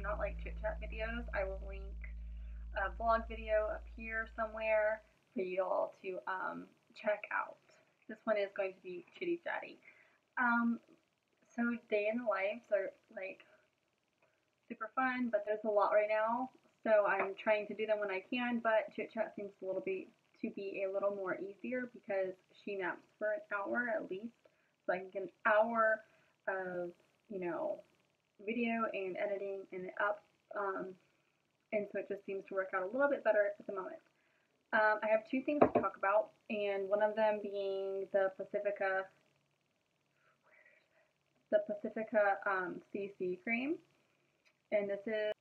not like chit chat videos, I will link a vlog video up here somewhere for you all to check out. This one is going to be chitty chatty. So day in the lives are like super fun, but there's a lot right now, so I'm trying to do them when I can, but chit chat seems a little bit to be a little more easier because she naps for an hour at least, so I can get an hour of, you know, video and editing and up, and so it just seems to work out a little bit better at the moment. I have two things to talk about, and one of them being the Pacifica CC cream, and this is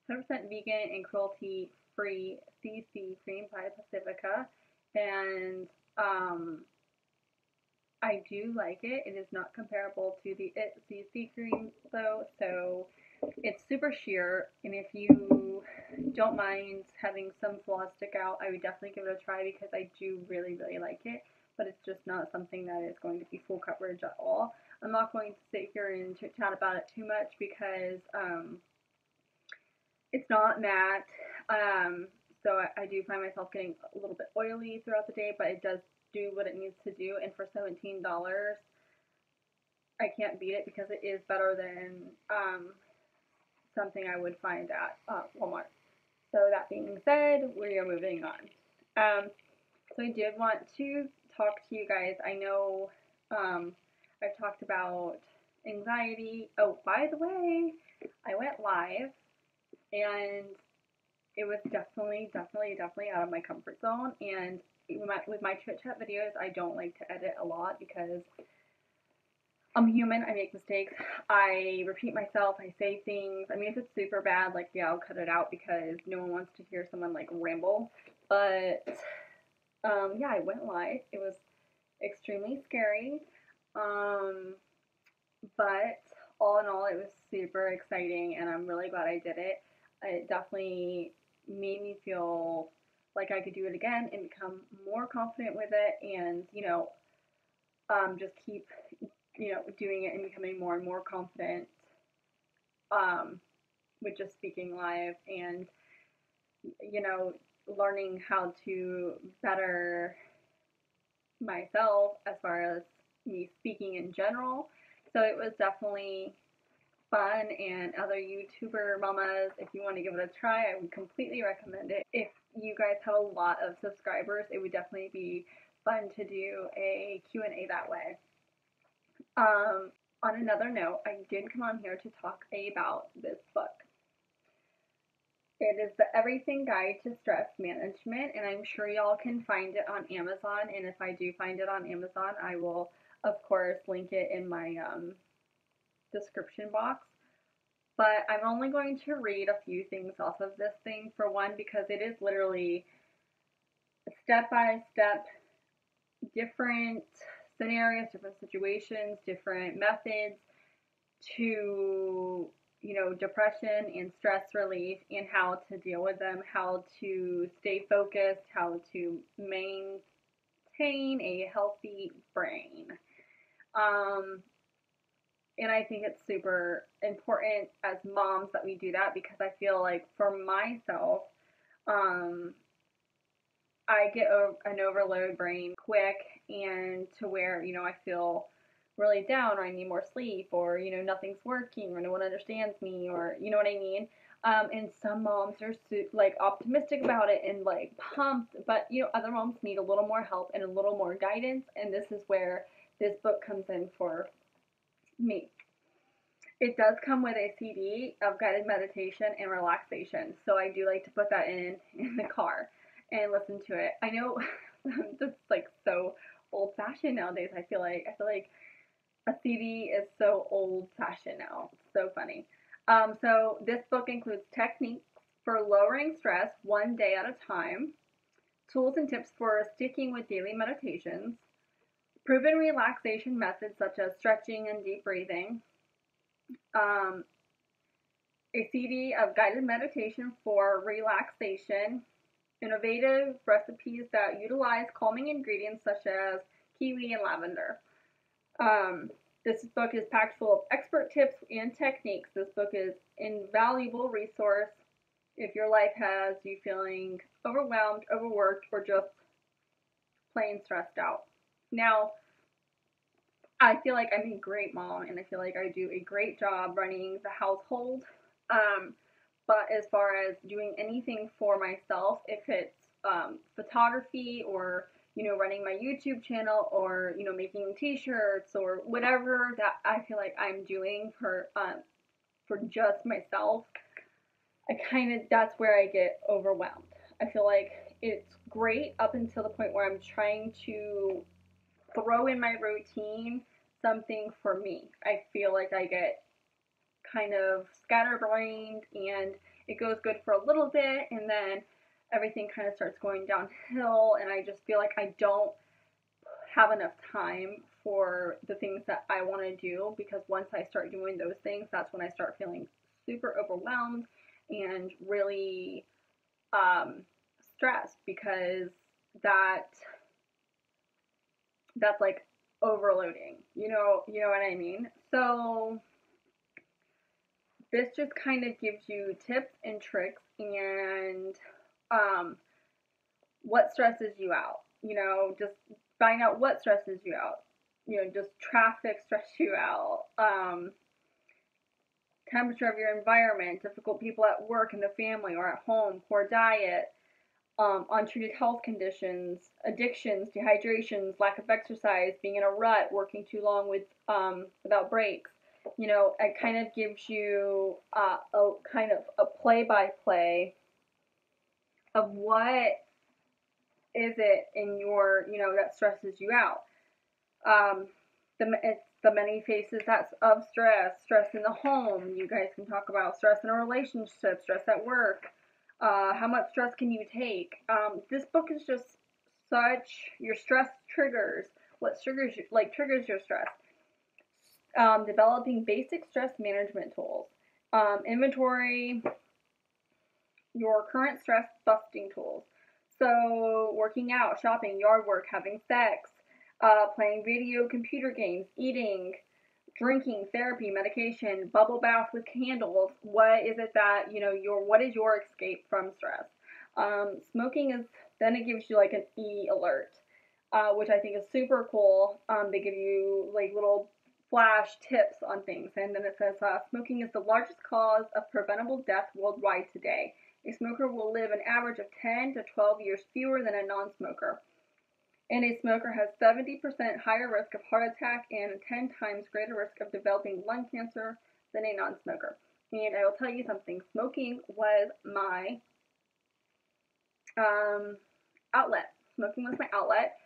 100% vegan and cruelty-free CC cream by Pacifica, and I do like it. It is not comparable to the IT CC cream though, so it's super sheer, and if you don't mind having some flaws stick out, I would definitely give it a try because I do really, really like it, but it's just not something that is going to be full coverage at all. I'm not going to sit here and chit chat about it too much because it's not matte, so I do find myself getting a little bit oily throughout the day, but it does do what it needs to do, and for $17, I can't beat it because it is better than something I would find at Walmart. So that being said, we are moving on. So I did want to talk to you guys. I know I've talked about anxiety. Oh, by the way, I went live, and it was definitely out of my comfort zone. And with my chit chat videos, I don't like to edit a lot because I'm human. I make mistakes. I repeat myself. I say things. I mean, if it's super bad, like, yeah, I'll cut it out because no one wants to hear someone like ramble. But yeah, I went live. It was extremely scary. But all in all, it was super exciting, and I'm really glad I did it. It definitely made me feel like I could do it again and become more confident with it, and, you know, just keep, you know, doing it and becoming more and more confident with just speaking live and, you know, learning how to better myself as far as me speaking in general. So it was definitely fun, and other YouTuber mamas, if you want to give it a try, I would completely recommend it. If you guys have a lot of subscribers, it would definitely be fun to do a Q&A that way. On another note, I did come on here to talk about this book. It is the Everything Guide to Stress Management, and I'm sure y'all can find it on Amazon, and if I do find it on Amazon, I will, of course, link it in my description box. But I'm only going to read a few things off of this thing. For one, because it is literally step-by-step, different scenarios, different situations, different methods to, you know, depression and stress relief and how to deal with them, how to stay focused, how to maintain a healthy brain. And I think it's super important as moms that we do that, because I feel like for myself, I get an overload brain quick, and to where, you know, I feel really down, or I need more sleep, or, you know, nothing's working, or no one understands me, or, you know what I mean? And some moms are like optimistic about it and like pumped, but, you know, other moms need a little more help and a little more guidance, and this is where this book comes in for me. It does come with a CD of guided meditation and relaxation, so I do like to put that in the car and listen to it. I know that's like so old-fashioned nowadays. I feel like a CD is so old-fashioned now. It's so funny. So this book includes techniques for lowering stress one day at a time, tools and tips for sticking with daily meditations, proven relaxation methods such as stretching and deep breathing, a CD of guided meditation for relaxation, innovative recipes that utilize calming ingredients such as kiwi and lavender. This book is packed full of expert tips and techniques. This book is an invaluable resource if your life has you feeling overwhelmed, overworked, or just plain stressed out. Now, I feel like I'm a great mom and I feel like I do a great job running the household. Um, but as far as doing anything for myself, if it's photography or running my YouTube channel or making T-shirts or whatever that I feel like I'm doing for just myself, I kind of that's where I get overwhelmed. I feel like it's great up until the point where I'm trying to throw in my routine something for me. I feel like I get kind of scatterbrained and it goes good for a little bit and then everything kind of starts going downhill and I just feel like I don't have enough time for the things that I want to do because once I start doing those things, that's when I start feeling super overwhelmed and really um, stressed because that that's like overloading. You know what I mean? So this just kind of gives you tips and tricks and um, what stresses you out. Just find out what stresses you out. Just traffic stress you out. Temperature of your environment, difficult people at work and the family or at home, poor diet, untreated health conditions, addictions, dehydrations, lack of exercise, being in a rut, working too long without breaks. It kind of gives you a kind of a play-by-play of what is it in your, that stresses you out. It's the many faces of stress in the home. You guys can talk about stress in a relationship, stress at work. How much stress can you take? This book is just such your stress triggers. What triggers your stress? Developing basic stress management tools. Inventory your current stress busting tools. So, working out, shopping, yard work, having sex, playing video, computer games, eating, drinking, therapy, medication, bubble bath with candles. What is it that what is your escape from stress? Smoking is then it gives you like an e-alert, which I think is super cool. They give you like little flash tips on things, and then it says smoking is the largest cause of preventable death worldwide today. A smoker will live an average of 10 to 12 years fewer than a non-smoker. And a smoker has 70% higher risk of heart attack and 10 times greater risk of developing lung cancer than a non-smoker. And I will tell you something, smoking was my outlet. Smoking was my outlet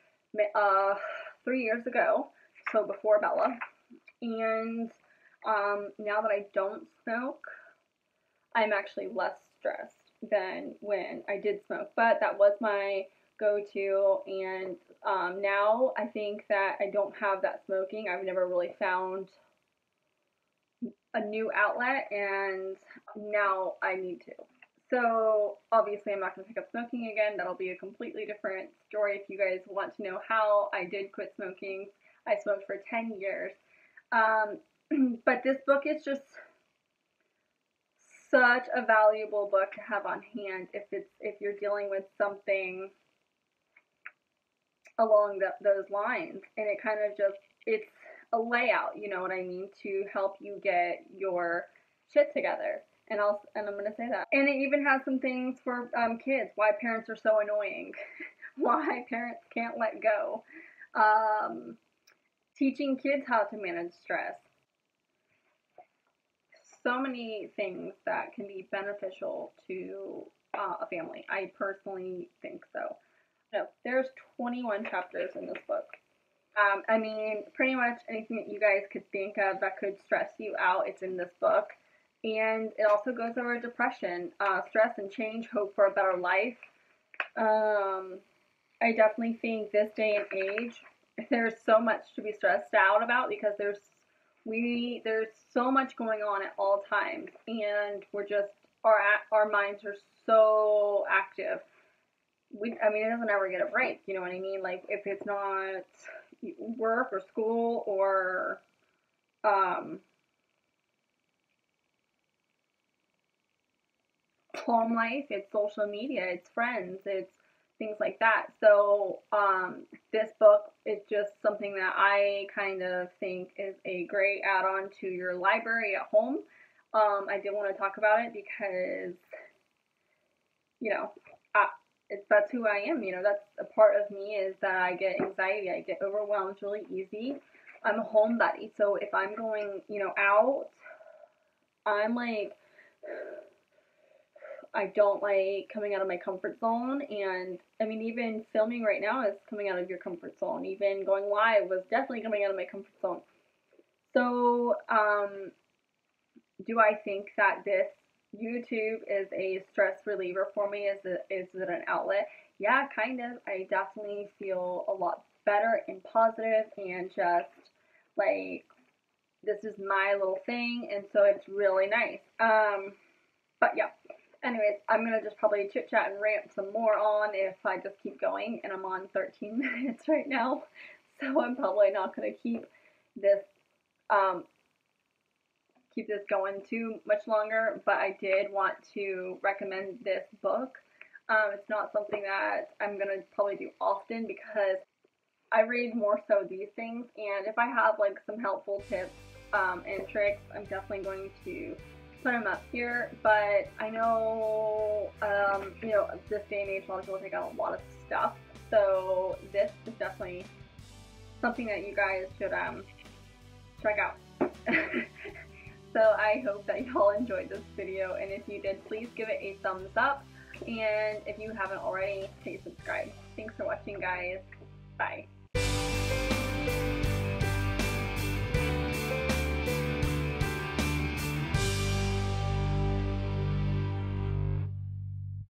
3 years ago, so before Bella. And now that I don't smoke, I'm actually less stressed than when I did smoke. But that was my go-to, and now I think that I don't have that smoking. I've never really found a new outlet, and now I need to. So obviously I'm not going to pick up smoking again. That'll be a completely different story if you guys want to know how I did quit smoking. I smoked for 10 years. But this book is just such a valuable book to have on hand if you're dealing with something along those lines, and it kind of just it's a layout, you know what I mean, to help you get your shit together. And I'm gonna say that. And it even has some things for kids. Why parents are so annoying. Why parents can't let go. Teaching kids how to manage stress. So many things that can be beneficial to a family. I personally think so. No, there's 21 chapters in this book. I mean, pretty much anything that you guys could think of that could stress you out, it's in this book. And it also goes over depression, stress and change, hope for a better life. I definitely think this day and age, there's so much to be stressed out about because there's so much going on at all times, and we're just our minds are so active. I mean, it doesn't ever get a break. You know what I mean? Like if it's not work or school or home life, it's social media, it's friends, it's things like that. So this book is just something that I kind of think is a great add-on to your library at home. I did want to talk about it because, you know, I, that's who I am. You know, that's a part of me is that I get anxiety, I get overwhelmed really easy. I'm a homebody, so if I'm going, you know, out, I'm like, I don't like coming out of my comfort zone. And I mean, even filming right now is coming out of your comfort zone. Even going live was definitely coming out of my comfort zone. So, do I think that this YouTube is a stress reliever for me? Is it an outlet? Yeah, kind of. I definitely feel a lot better and positive and just like this is my little thing, and so it's really nice. But yeah. Anyways, I'm gonna just probably chit chat and rant some more on if I just keep going, and I'm on 13 minutes right now, so I'm probably not gonna this um, keep this going too much longer. But I did want to recommend this book. It's not something that I'm gonna probably do often because I read more so these things, and if I have like some helpful tips and tricks, I'm definitely going to put them up here. But I know, you know, this day and age, a lot of people take out a lot of stuff, so this is definitely something that you guys should check out. So I hope that y'all enjoyed this video, and if you did, please give it a thumbs up, and if you haven't already, please subscribe. Thanks for watching, guys. Bye.